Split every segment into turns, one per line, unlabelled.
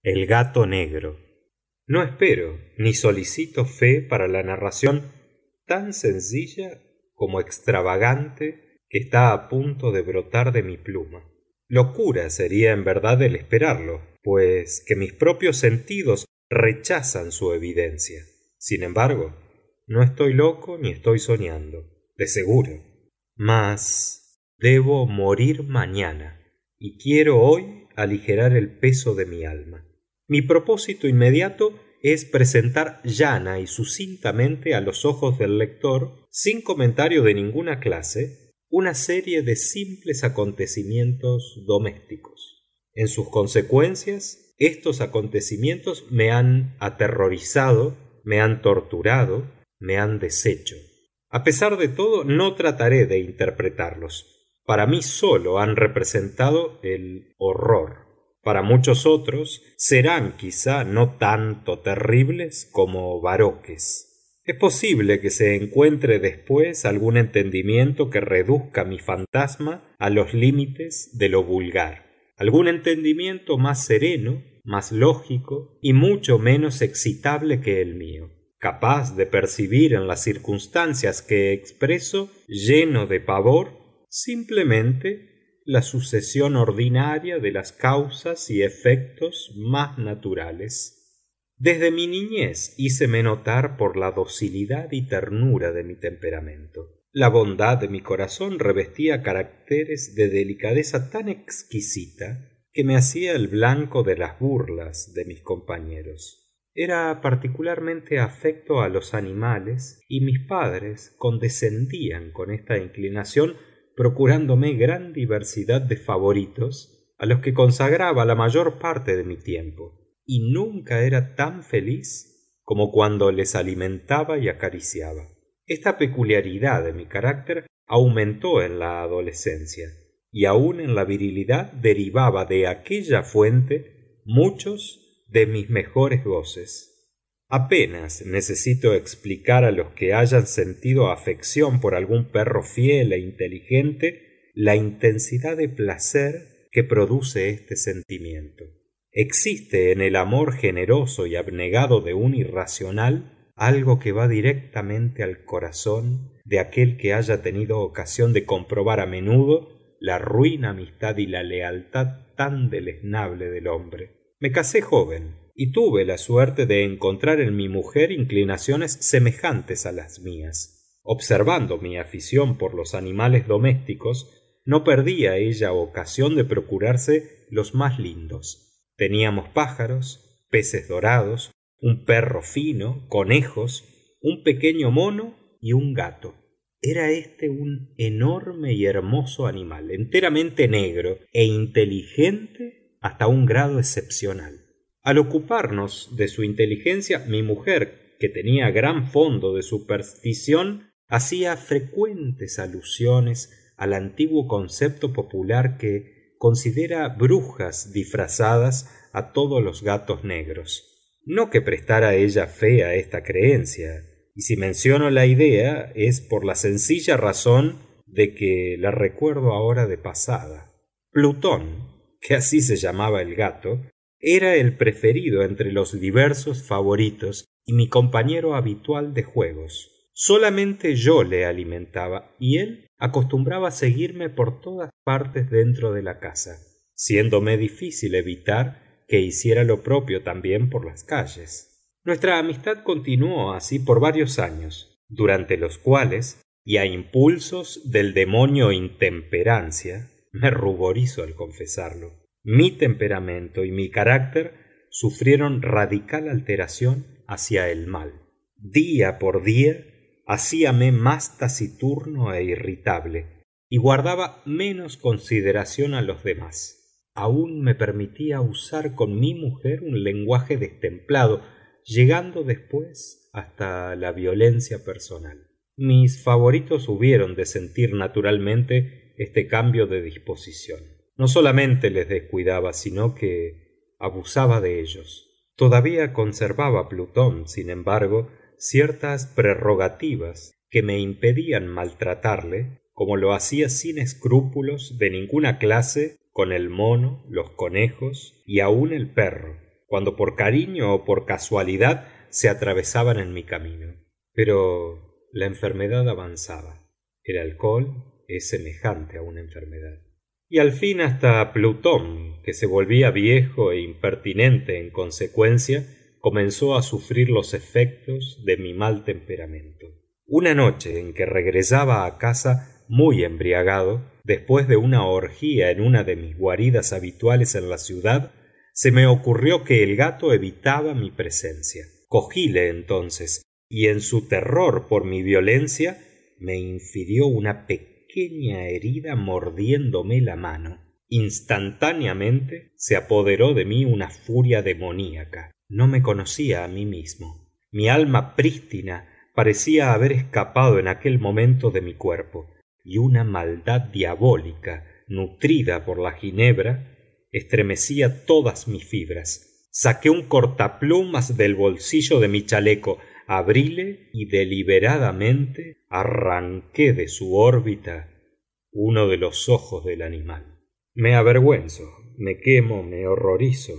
El gato negro. No espero ni solicito fe para la narración tan sencilla como extravagante que está a punto de brotar de mi pluma. Locura sería en verdad el esperarlo, pues que mis propios sentidos rechazan su evidencia. Sin embargo, no estoy loco ni estoy soñando, de seguro. Mas debo morir mañana y quiero hoy aligerar el peso de mi alma. Mi propósito inmediato es presentar llana y sucintamente a los ojos del lector, sin comentario de ninguna clase, una serie de simples acontecimientos domésticos. En sus consecuencias, estos acontecimientos me han aterrorizado, me han torturado, me han deshecho. A pesar de todo, no trataré de interpretarlos. Para mí solo han representado el horror. Para muchos otros serán quizá no tanto terribles como baroques. Es posible que se encuentre después algún entendimiento que reduzca mi fantasma a los límites de lo vulgar, algún entendimiento más sereno, más lógico y mucho menos excitable que el mío, capaz de percibir en las circunstancias que expreso, lleno de pavor, simplemente la sucesión ordinaria de las causas y efectos más naturales. Desde mi niñez híceme notar por la docilidad y ternura de mi temperamento. La bondad de mi corazón revestía caracteres de delicadeza tan exquisita que me hacía el blanco de las burlas de mis compañeros. Era particularmente afecto a los animales y mis padres condescendían con esta inclinación procurándome gran diversidad de favoritos a los que consagraba la mayor parte de mi tiempo, y nunca era tan feliz como cuando les alimentaba y acariciaba. Esta peculiaridad de mi carácter aumentó en la adolescencia, y aun en la virilidad derivaba de aquella fuente muchos de mis mejores goces. Apenas necesito explicar a los que hayan sentido afección por algún perro fiel e inteligente la intensidad de placer que produce este sentimiento. Existe en el amor generoso y abnegado de un irracional algo que va directamente al corazón de aquel que haya tenido ocasión de comprobar a menudo la ruin amistad y la lealtad tan deleznable del hombre. Me casé joven y tuve la suerte de encontrar en mi mujer inclinaciones semejantes a las mías. Observando mi afición por los animales domésticos, no perdía ella ocasión de procurarse los más lindos. Teníamos pájaros, peces dorados, un perro fino, conejos, un pequeño mono y un gato. Era este un enorme y hermoso animal, enteramente negro e inteligente hasta un grado excepcional. Al ocuparnos de su inteligencia, mi mujer, que tenía gran fondo de superstición, hacía frecuentes alusiones al antiguo concepto popular que considera brujas disfrazadas a todos los gatos negros. No que prestara ella fe a esta creencia, y si menciono la idea es por la sencilla razón de que la recuerdo ahora de pasada. Plutón, que así se llamaba el gato, era el preferido entre los diversos favoritos y mi compañero habitual de juegos. Solamente yo le alimentaba y él acostumbraba seguirme por todas partes dentro de la casa, siéndome difícil evitar que hiciera lo propio también por las calles. Nuestra amistad continuó así por varios años, durante los cuales, y a impulsos del demonio intemperancia, me ruborizo al confesarlo, mi temperamento y mi carácter sufrieron radical alteración hacia el mal. Día por día hacíame más taciturno e irritable y guardaba menos consideración a los demás. Aún me permitía usar con mi mujer un lenguaje destemplado, llegando después hasta la violencia personal. Mis favoritos hubieron de sentir naturalmente este cambio de disposición. No solamente les descuidaba, sino que abusaba de ellos. Todavía conservaba Plutón, sin embargo, ciertas prerrogativas que me impedían maltratarle, como lo hacía sin escrúpulos de ninguna clase con el mono, los conejos y aun el perro. cuando por cariño o por casualidad se atravesaban en mi camino. Pero la enfermedad avanzaba. El alcohol es semejante a una enfermedad. Y al fin hasta Plutón, que se volvía viejo e impertinente en consecuencia, comenzó a sufrir los efectos de mi mal temperamento. Una noche en que regresaba a casa muy embriagado, después de una orgía en una de mis guaridas habituales en la ciudad, se me ocurrió que el gato evitaba mi presencia. Cogíle entonces, y en su terror por mi violencia, me infirió una pequeña herida mordiéndome la mano. Instantáneamente se apoderó de mí una furia demoníaca. No me conocía a mí mismo. Mi alma prístina parecía haber escapado en aquel momento de mi cuerpo, y una maldad diabólica, nutrida por la ginebra, estremecía todas mis fibras. Saqué un cortaplumas del bolsillo de mi chaleco, abríle y deliberadamente arranqué de su órbita uno de los ojos del animal. Me avergüenzo, me quemo, me horrorizo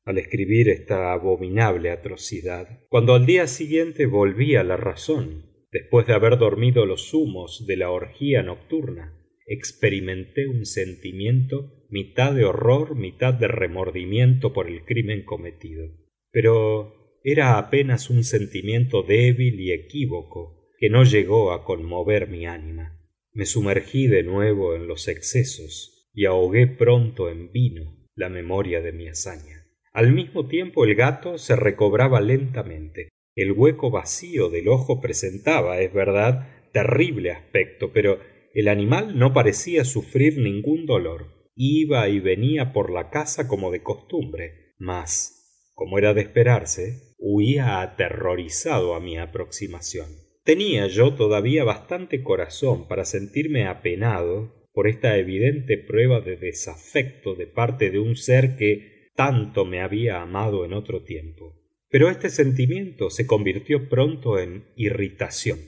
al escribir esta abominable atrocidad, cuando al día siguiente volví a la razón, después de haber dormido los humos de la orgía nocturna. Experimenté un sentimiento mitad de horror, mitad de remordimiento por el crimen cometido. Pero era apenas un sentimiento débil y equívoco que no llegó a conmover mi ánima. Me sumergí de nuevo en los excesos y ahogué pronto en vino la memoria de mi hazaña. Al mismo tiempo el gato se recobraba lentamente. El hueco vacío del ojo presentaba, es verdad, terrible aspecto, pero el animal no parecía sufrir ningún dolor. Iba y venía por la casa como de costumbre, mas, como era de esperarse, huía aterrorizado a mi aproximación. Tenía yo todavía bastante corazón para sentirme apenado por esta evidente prueba de desafecto de parte de un ser que tanto me había amado en otro tiempo. Pero este sentimiento se convirtió pronto en irritación,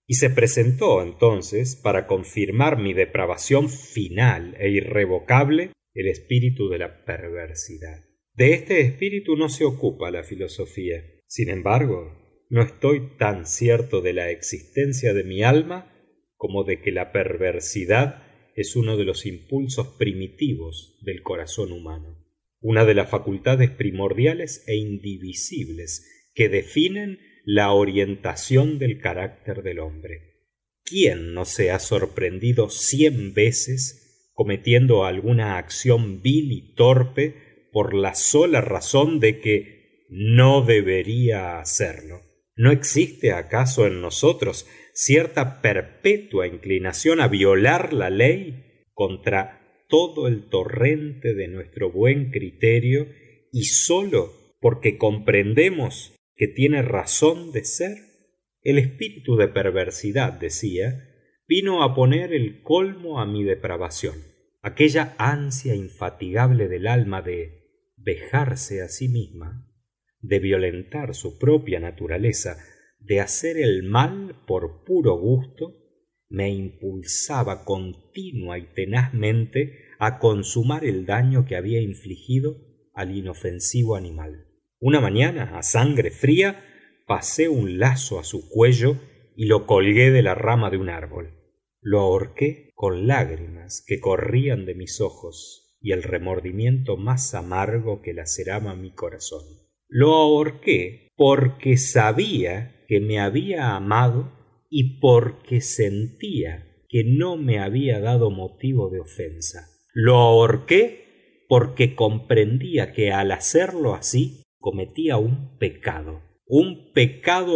y se presentó entonces, para confirmar mi depravación final e irrevocable, el espíritu de la perversidad. De este espíritu no se ocupa la filosofía. Sin embargo, no estoy tan cierto de la existencia de mi alma como de que la perversidad es uno de los impulsos primitivos del corazón humano, una de las facultades primordiales e indivisibles que definen la orientación del carácter del hombre. ¿Quién no se ha sorprendido 100 veces cometiendo alguna acción vil y torpe por la sola razón de que no debería hacerlo? ¿No existe acaso en nosotros cierta perpetua inclinación a violar la ley contra todo el torrente de nuestro buen criterio, y sólo porque comprendemos que tiene razón de ser? El espíritu de perversidad, decía, vino a poner el colmo a mi depravación. Aquella ansia infatigable del alma de vejarse a sí misma, de violentar su propia naturaleza, de hacer el mal por puro gusto, me impulsaba continua y tenazmente a consumar el daño que había infligido al inofensivo animal. Una mañana, a sangre fría, pasé un lazo a su cuello y lo colgué de la rama de un árbol. Lo ahorqué con lágrimas que corrían de mis ojos y el remordimiento más amargo que laceraba mi corazón. Lo ahorqué porque sabía que me había amado y porque sentía que no me había dado motivo de ofensa. Lo ahorqué porque comprendía que al hacerlo así cometía un pecado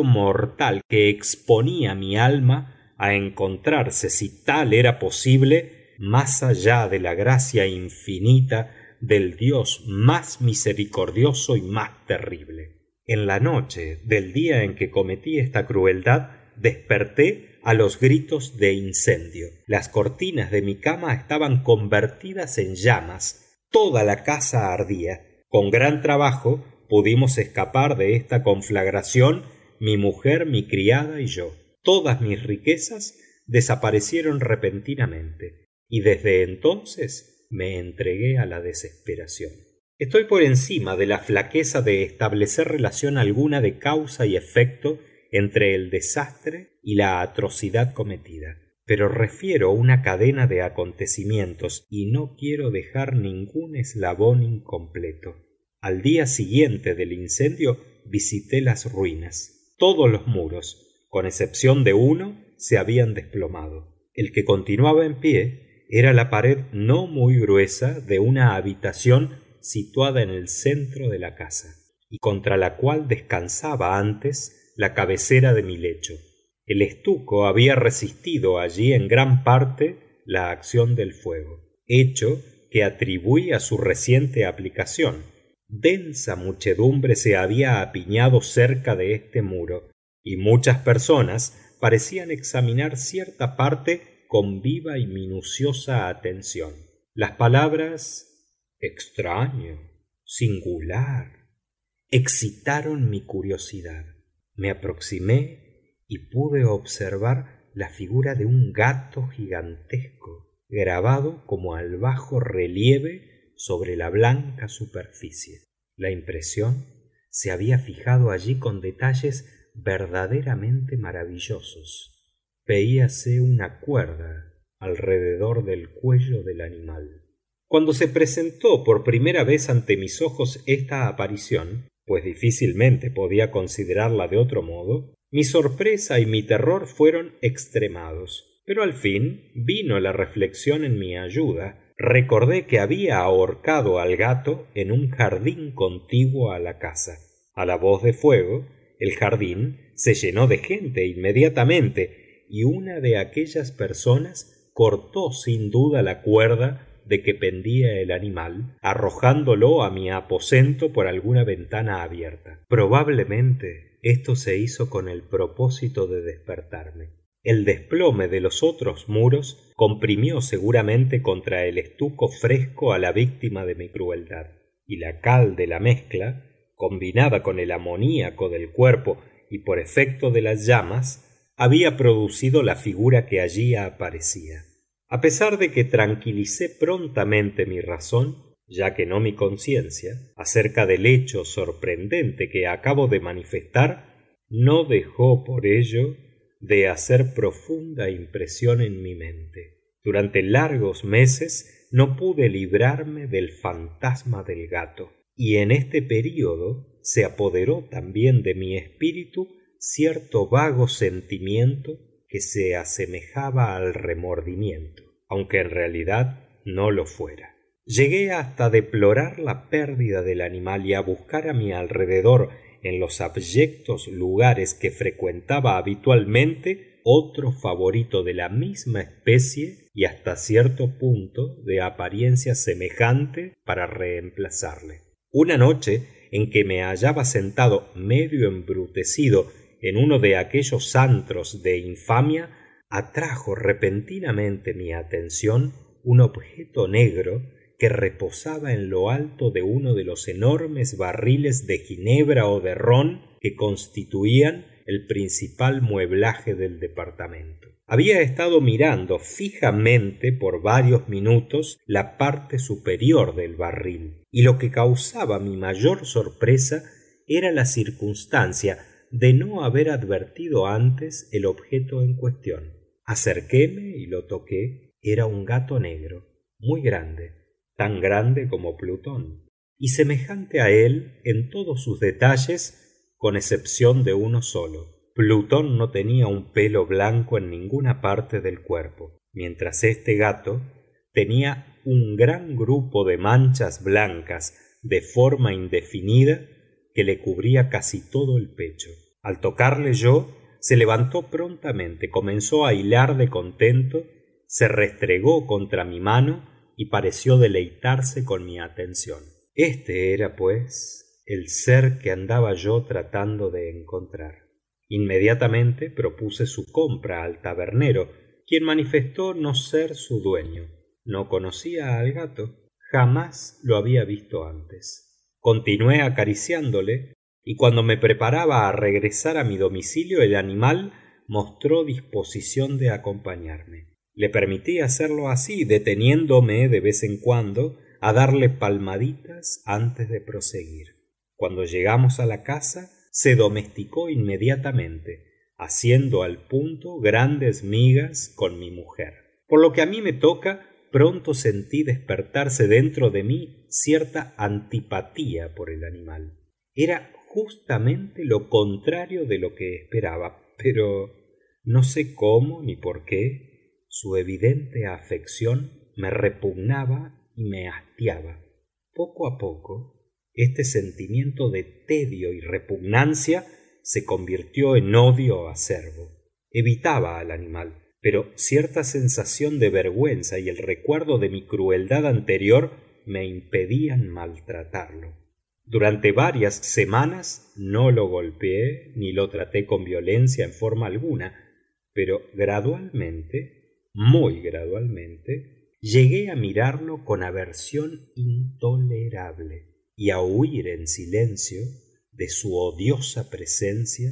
mortal que exponía mi alma a encontrarse, si tal era posible, más allá de la gracia infinita del Dios más misericordioso y más terrible. En la noche del día en que cometí esta crueldad, desperté a los gritos de incendio. Las cortinas de mi cama estaban convertidas en llamas. Toda la casa ardía. Con gran trabajo pudimos escapar de esta conflagración, mi mujer, mi criada y yo. Todas mis riquezas desaparecieron repentinamente, y desde entonces me entregué a la desesperación. Estoy por encima de la flaqueza de establecer relación alguna de causa y efecto entre el desastre y la atrocidad cometida, pero refiero una cadena de acontecimientos y no quiero dejar ningún eslabón incompleto. Al día siguiente del incendio visité las ruinas. Todos los muros, con excepción de uno, se habían desplomado. El que continuaba en pie era la pared no muy gruesa de una habitación situada en el centro de la casa, y contra la cual descansaba antes la cabecera de mi lecho. El estuco había resistido allí en gran parte la acción del fuego, hecho que atribuí a su reciente aplicación. Densa muchedumbre se había apiñado cerca de este muro, y muchas personas parecían examinar cierta parte con viva y minuciosa atención. Las palabras extraño, singular, excitaron mi curiosidad. Me aproximé y pude observar la figura de un gato gigantesco, grabado como al bajo relieve sobre la blanca superficie. La impresión se había fijado allí con detalles verdaderamente maravillosos. Veíase una cuerda alrededor del cuello del animal. Cuando se presentó por primera vez ante mis ojos esta aparición, pues difícilmente podía considerarla de otro modo, mi sorpresa y mi terror fueron extremados. Pero al fin vino la reflexión en mi ayuda. Recordé que había ahorcado al gato en un jardín contiguo a la casa. A la voz de fuego, el jardín se llenó de gente inmediatamente, y una de aquellas personas cortó sin duda la cuerda de que pendía el animal, arrojándolo a mi aposento por alguna ventana abierta. Probablemente esto se hizo con el propósito de despertarme. El desplome de los otros muros comprimió seguramente contra el estuco fresco a la víctima de mi crueldad, y la cal de la mezcla, combinada con el amoníaco del cuerpo y por efecto de las llamas, había producido la figura que allí aparecía. A pesar de que tranquilicé prontamente mi razón, ya que no mi conciencia, acerca del hecho sorprendente que acabo de manifestar, no dejó por ello de hacer profunda impresión en mi mente. Durante largos meses no pude librarme del fantasma del gato, y en este período se apoderó también de mi espíritu cierto vago sentimiento que se asemejaba al remordimiento, aunque en realidad no lo fuera. Llegué hasta deplorar la pérdida del animal y a buscar a mi alrededor, en los abyectos lugares que frecuentaba habitualmente, otro favorito de la misma especie y hasta cierto punto de apariencia semejante para reemplazarle. Una noche en que me hallaba sentado medio embrutecido en uno de aquellos antros de infamia, atrajo repentinamente mi atención un objeto negro que reposaba en lo alto de uno de los enormes barriles de ginebra o de ron que constituían el principal mueblaje del departamento. Había estado mirando fijamente por varios minutos la parte superior del barril, y lo que causaba mi mayor sorpresa era la circunstancia de no haber advertido antes el objeto en cuestión. Acerquéme y lo toqué. Era un gato negro, muy grande, tan grande como Plutón, y semejante a él en todos sus detalles, con excepción de uno solo. Plutón no tenía un pelo blanco en ninguna parte del cuerpo, mientras este gato tenía un gran grupo de manchas blancas de forma indefinida que le cubría casi todo el pecho. Al tocarle yo, se levantó prontamente, comenzó a hilar de contento, se restregó contra mi mano y pareció deleitarse con mi atención. Este era, pues, el ser que andaba yo tratando de encontrar. Inmediatamente propuse su compra al tabernero, quien manifestó no ser su dueño. No conocía al gato, jamás lo había visto antes. Continué acariciándole, y cuando me preparaba a regresar a mi domicilio, el animal mostró disposición de acompañarme. Le permití hacerlo así, deteniéndome de vez en cuando a darle palmaditas antes de proseguir. Cuando llegamos a la casa, se domesticó inmediatamente, haciendo al punto grandes migas con mi mujer. Por lo que a mí me toca, pronto sentí despertarse dentro de mí cierta antipatía por el animal. Era justamente lo contrario de lo que esperaba, pero no sé cómo ni por qué su evidente afección me repugnaba y me hastiaba. Poco a poco, este sentimiento de tedio y repugnancia se convirtió en odio acerbo. Evitaba al animal, pero cierta sensación de vergüenza y el recuerdo de mi crueldad anterior me impedían maltratarlo. Durante varias semanas no lo golpeé ni lo traté con violencia en forma alguna, pero gradualmente, muy gradualmente, llegué a mirarlo con aversión intolerable y a huir en silencio de su odiosa presencia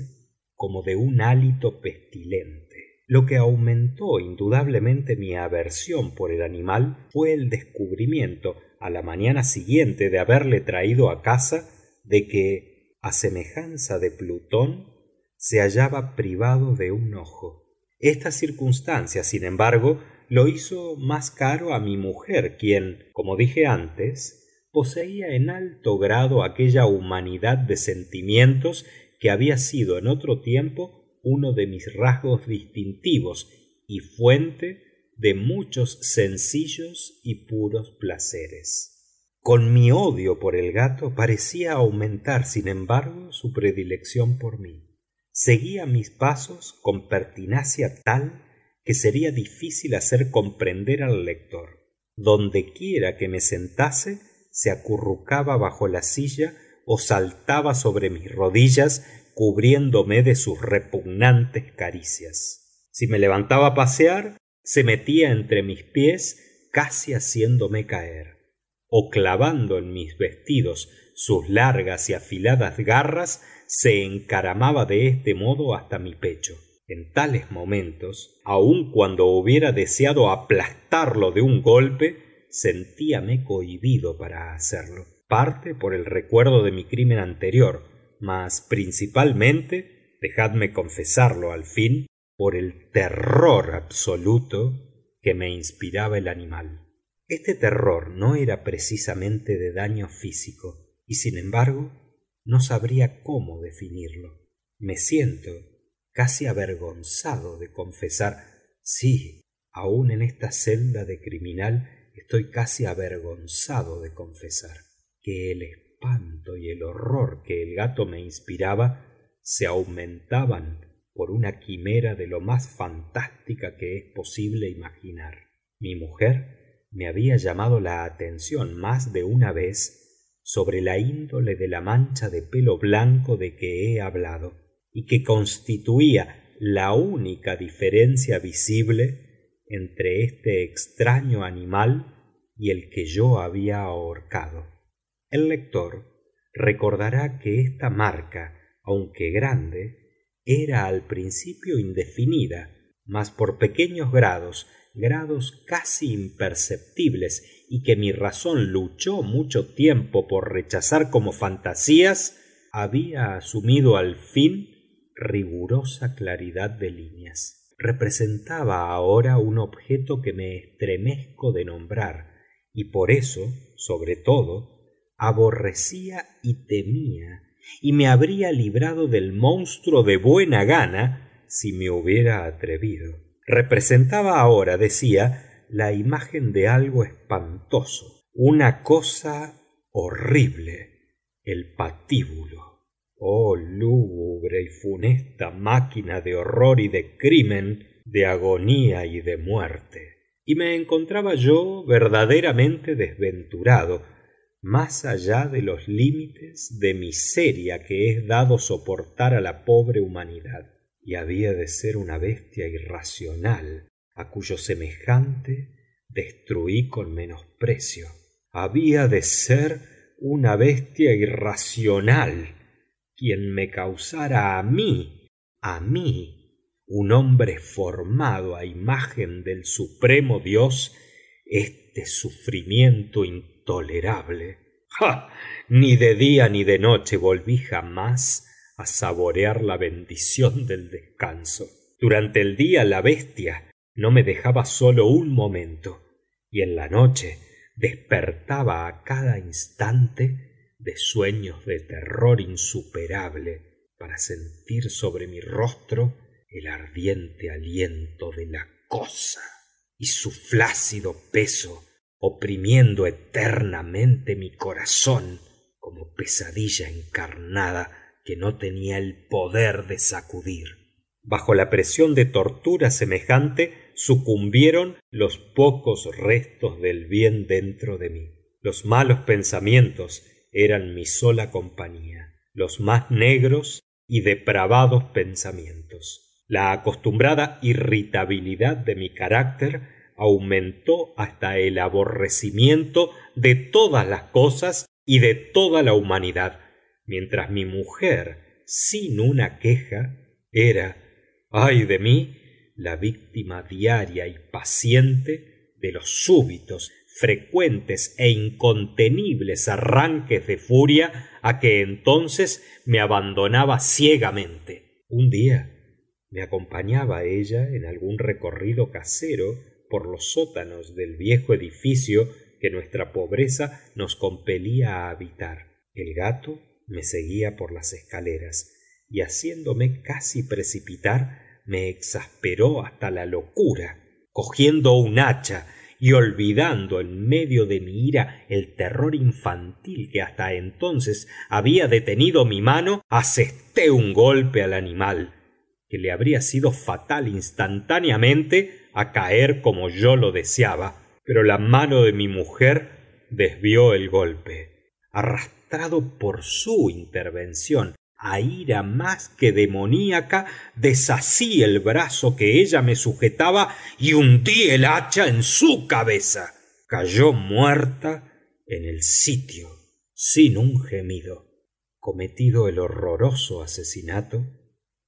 como de un hálito pestilente. Lo que aumentó indudablemente mi aversión por el animal fue el descubrimiento, a la mañana siguiente de haberle traído a casa, de que, a semejanza de Plutón, se hallaba privado de un ojo. Esta circunstancia, sin embargo, lo hizo más caro a mi mujer, quien, como dije antes, poseía en alto grado aquella humanidad de sentimientos que había sido en otro tiempo uno de mis rasgos distintivos y fuente de muchos sencillos y puros placeres. Con mi odio por el gato parecía aumentar, sin embargo, su predilección por mí. Seguía mis pasos con pertinacia tal que sería difícil hacer comprender al lector. Dondequiera que me sentase, se acurrucaba bajo la silla o saltaba sobre mis rodillas, cubriéndome de sus repugnantes caricias. Si me levantaba a pasear, se metía entre mis pies, casi haciéndome caer, o clavando en mis vestidos sus largas y afiladas garras, se encaramaba de este modo hasta mi pecho. En tales momentos, aun cuando hubiera deseado aplastarlo de un golpe, sentíame cohibido para hacerlo, parte por el recuerdo de mi crimen anterior, mas principalmente, dejadme confesarlo al fin, por el terror absoluto que me inspiraba el animal. Este terror no era precisamente de daño físico, y sin embargo no sabría cómo definirlo. Me siento casi avergonzado de confesar, sí, aún en esta celda de criminal estoy casi avergonzado de confesar, que el espanto y el horror que el gato me inspiraba se aumentaban por una quimera de lo más fantástica que es posible imaginar. Mi mujer me había llamado la atención más de una vez sobre la índole de la mancha de pelo blanco de que he hablado, y que constituía la única diferencia visible entre este extraño animal y el que yo había ahorcado. El lector recordará que esta marca, aunque grande, era al principio indefinida, mas por pequeños grados casi imperceptibles, y que mi razón luchó mucho tiempo por rechazar como fantasías, había asumido al fin rigurosa claridad de líneas. Representaba ahora un objeto que me estremezco de nombrar, y por eso, sobre todo, aborrecía y temía, y me habría librado del monstruo de buena gana si me hubiera atrevido. Representaba ahora, decía, la imagen de algo espantoso, una cosa horrible, el patíbulo. Oh lúgubre y funesta máquina de horror y de crimen, de agonía y de muerte. Y me encontraba yo verdaderamente desventurado, más allá de los límites de miseria que es dado soportar a la pobre humanidad. Y había de ser una bestia irracional, a cuyo semejante destruí con menosprecio. Había de ser una bestia irracional quien me causara a mí, un hombre formado a imagen del supremo Dios, este sufrimiento intolerable. ¡Ja! Ni de día ni de noche volví jamás a saborear la bendición del descanso. Durante el día la bestia no me dejaba solo un momento, y en la noche despertaba a cada instante de sueños de terror insuperable para sentir sobre mi rostro el ardiente aliento de la cosa y su flácido peso oprimiendo eternamente mi corazón como pesadilla encarnada que no tenía el poder de sacudir. Bajo la presión de tortura semejante sucumbieron los pocos restos del bien dentro de mí. Los malos pensamientos eran mi sola compañía, los más negros y depravados pensamientos. La acostumbrada irritabilidad de mi carácter aumentó hasta el aborrecimiento de todas las cosas y de toda la humanidad, mientras mi mujer, sin una queja, era, ay de mí, la víctima diaria y paciente de los súbitos, frecuentes e incontenibles arranques de furia a que entonces me abandonaba ciegamente. Un día me acompañaba ella en algún recorrido casero por los sótanos del viejo edificio que nuestra pobreza nos compelía a habitar. El gato me seguía por las escaleras y haciéndome casi precipitar me exasperó hasta la locura. Cogiendo un hacha y olvidando en medio de mi ira el terror infantil que hasta entonces había detenido mi mano, asesté un golpe al animal que le habría sido fatal instantáneamente a caer como yo lo deseaba, pero la mano de mi mujer desvió el golpe. Arrastrado por su intervención a ira más que demoníaca, desasí el brazo que ella me sujetaba y hundí el hacha en su cabeza. Cayó muerta en el sitio, sin un gemido. Cometido el horroroso asesinato,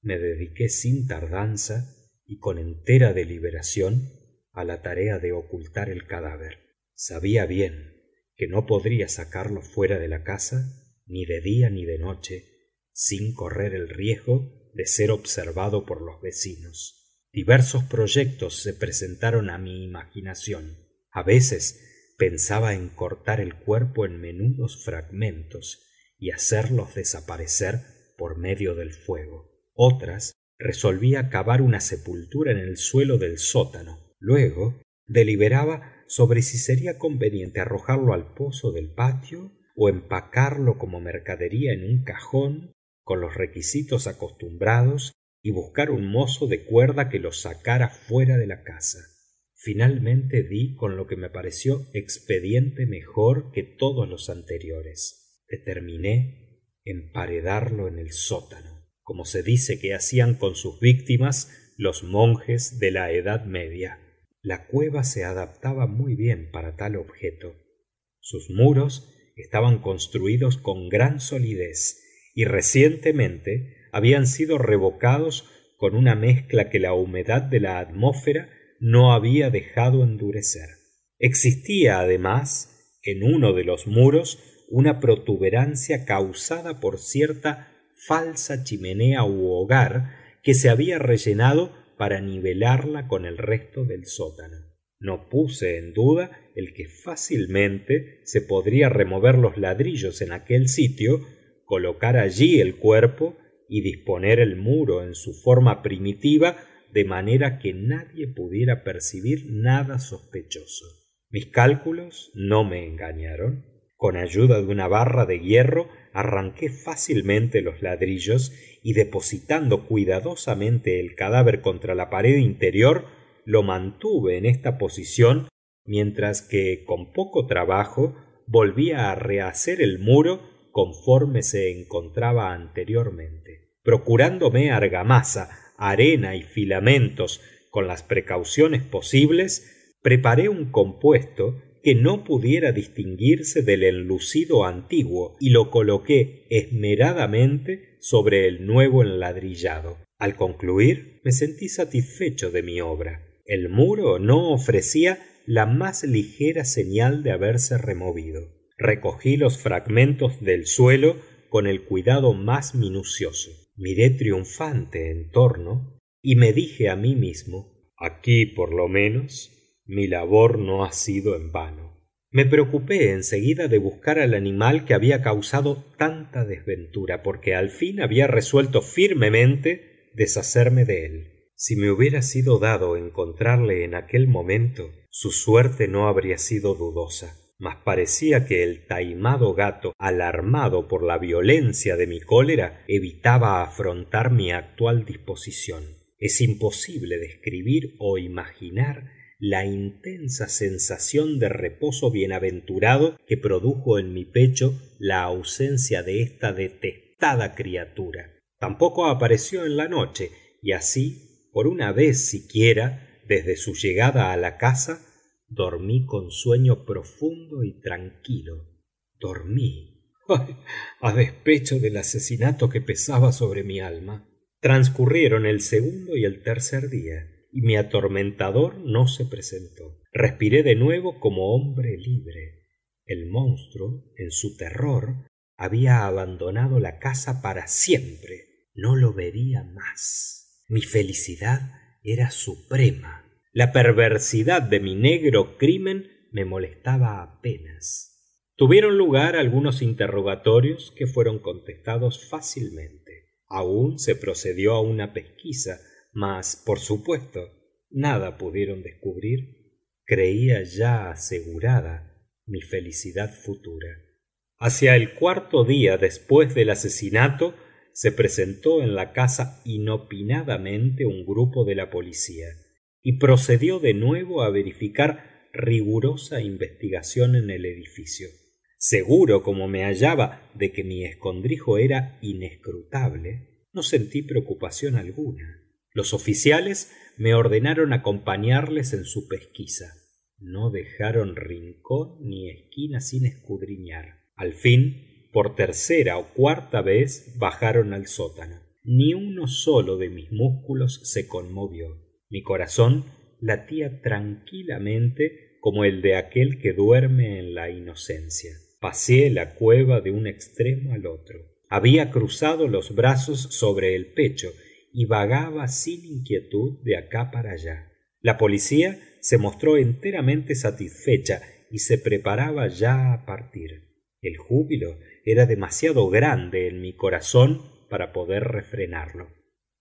me dediqué sin tardanza y con entera deliberación a la tarea de ocultar el cadáver. Sabía bien que no podría sacarlo fuera de la casa, ni de día ni de noche, sin correr el riesgo de ser observado por los vecinos. Diversos proyectos se presentaron a mi imaginación. A veces pensaba en cortar el cuerpo en menudos fragmentos y hacerlos desaparecer por medio del fuego. Otras resolvía cavar una sepultura en el suelo del sótano. Luego deliberaba sobre si sería conveniente arrojarlo al pozo del patio o empacarlo como mercadería en un cajón con los requisitos acostumbrados y buscar un mozo de cuerda que lo sacara fuera de la casa. Finalmente di con lo que me pareció expediente mejor que todos los anteriores. Determiné emparedarlo en el sótano, como se dice que hacían con sus víctimas los monjes de la Edad Media. La cueva se adaptaba muy bien para tal objeto. Sus muros estaban construidos con gran solidez y recientemente habían sido revocados con una mezcla que la humedad de la atmósfera no había dejado endurecer. Existía además en uno de los muros una protuberancia causada por cierta falsa chimenea u hogar que se había rellenado para nivelarla con el resto del sótano. No puse en duda el que fácilmente se podría remover los ladrillos en aquel sitio, colocar allí el cuerpo y disponer el muro en su forma primitiva de manera que nadie pudiera percibir nada sospechoso. Mis cálculos no me engañaron. Con ayuda de una barra de hierro arranqué fácilmente los ladrillos y depositando cuidadosamente el cadáver contra la pared interior, lo mantuve en esta posición mientras que con poco trabajo volvía a rehacer el muro conforme se encontraba anteriormente. Procurándome argamasa, arena y filamentos con las precauciones posibles, preparé un compuesto que no pudiera distinguirse del enlucido antiguo y lo coloqué esmeradamente sobre el nuevo enladrillado. Al concluir me sentí satisfecho de mi obra. El muro no ofrecía la más ligera señal de haberse removido. Recogí los fragmentos del suelo con el cuidado más minucioso. Miré triunfante en torno y me dije a mí mismo: aquí, por lo menos, mi labor no ha sido en vano. Me preocupé enseguida de buscar al animal que había causado tanta desventura, porque al fin había resuelto firmemente deshacerme de él. Si me hubiera sido dado encontrarle en aquel momento, su suerte no habría sido dudosa, mas parecía que el taimado gato, alarmado por la violencia de mi cólera, evitaba afrontar mi actual disposición. Es imposible describir o imaginar la intensa sensación de reposo bienaventurado que produjo en mi pecho la ausencia de esta detestada criatura. Tampoco apareció en la noche, y así, por una vez siquiera, desde su llegada a la casa, dormí con sueño profundo y tranquilo. Dormí, ¡ay!, a despecho del asesinato que pesaba sobre mi alma. Transcurrieron el segundo y el tercer día, y mi atormentador no se presentó. Respiré de nuevo como hombre libre. El monstruo, en su terror, había abandonado la casa para siempre. No lo vería más. Mi felicidad era suprema. La perversidad de mi negro crimen me molestaba apenas. Tuvieron lugar algunos interrogatorios que fueron contestados fácilmente. Aún se procedió a una pesquisa, mas, por supuesto, nada pudieron descubrir. Creía ya asegurada mi felicidad futura. Hacia el cuarto día después del asesinato se presentó en la casa inopinadamente un grupo de la policía y procedió de nuevo a verificar rigurosa investigación en el edificio. Seguro como me hallaba de que mi escondrijo era inescrutable, no sentí preocupación alguna. Los oficiales me ordenaron acompañarles en su pesquisa. No dejaron rincón ni esquina sin escudriñar. Al fin, por tercera o cuarta vez, bajaron al sótano. Ni uno solo de mis músculos se conmovió. Mi corazón latía tranquilamente como el de aquel que duerme en la inocencia. Paseé la cueva de un extremo al otro. Había cruzado los brazos sobre el pecho y vagaba sin inquietud de acá para allá. La policía se mostró enteramente satisfecha y se preparaba ya a partir. El júbilo era demasiado grande en mi corazón para poder refrenarlo.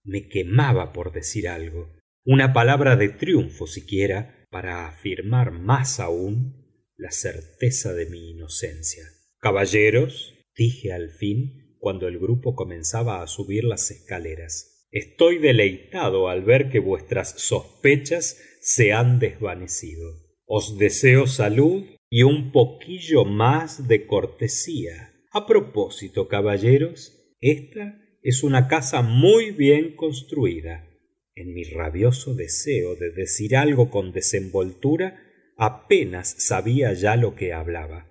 Me quemaba por decir algo, una palabra de triunfo siquiera, para afirmar más aún la certeza de mi inocencia. Caballeros, dije al fin, cuando el grupo comenzaba a subir las escaleras, estoy deleitado al ver que vuestras sospechas se han desvanecido. Os deseo salud y un poquillo más de cortesía. A propósito, caballeros, esta es una casa muy bien construida. En mi rabioso deseo de decir algo con desenvoltura, apenas sabía ya lo que hablaba.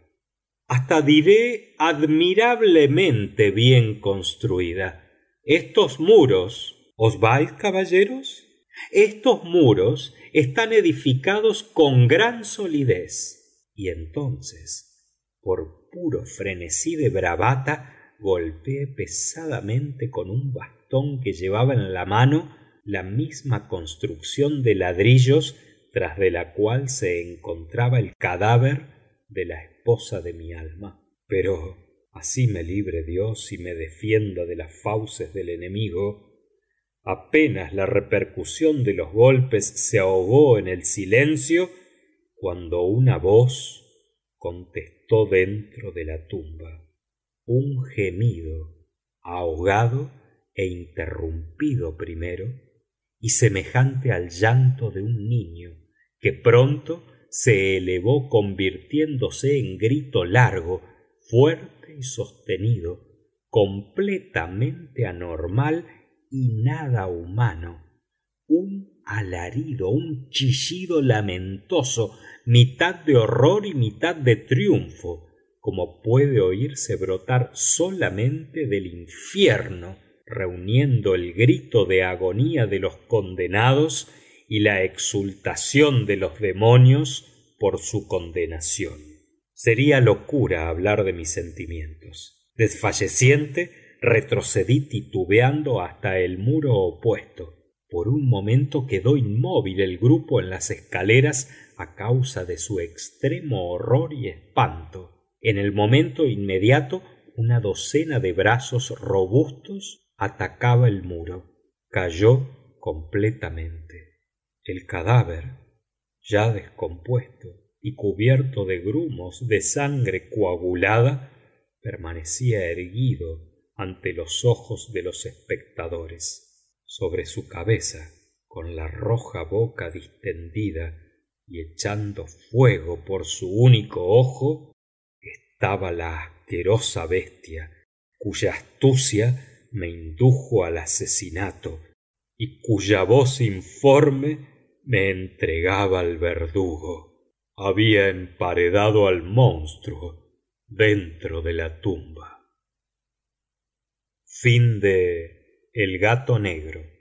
Hasta diré admirablemente bien construida. Estos muros, ¿os vais, caballeros? Estos muros están edificados con gran solidez. Y entonces, por puro frenesí de bravata, golpeé pesadamente con un bastón que llevaba en la mano la misma construcción de ladrillos tras de la cual se encontraba el cadáver de la esposa de mi alma. Pero así me libre Dios y me defienda de las fauces del enemigo. Apenas la repercusión de los golpes se ahogó en el silencio cuando una voz contestó dentro de la tumba. Un gemido, ahogado e interrumpido primero, y semejante al llanto de un niño, que pronto se elevó convirtiéndose en grito largo, fuerte y sostenido, completamente anormal y nada humano, un alarido, un chillido lamentoso, mitad de horror y mitad de triunfo, como puede oírse brotar solamente del infierno, reuniendo el grito de agonía de los condenados y la exultación de los demonios por su condenación. Sería locura hablar de mis sentimientos. Desfalleciente, retrocedí titubeando hasta el muro opuesto. Por un momento quedó inmóvil el grupo en las escaleras a causa de su extremo horror y espanto. En el momento inmediato, una docena de brazos robustos atacaba el muro. Cayó completamente. El cadáver, ya descompuesto y cubierto de grumos de sangre coagulada, permanecía erguido ante los ojos de los espectadores. Sobre su cabeza, con la roja boca distendida y echando fuego por su único ojo, estaba la asquerosa bestia cuya astucia me indujo al asesinato y cuya voz informe me entregaba al verdugo. Había emparedado al monstruo dentro de la tumba. El gato negro.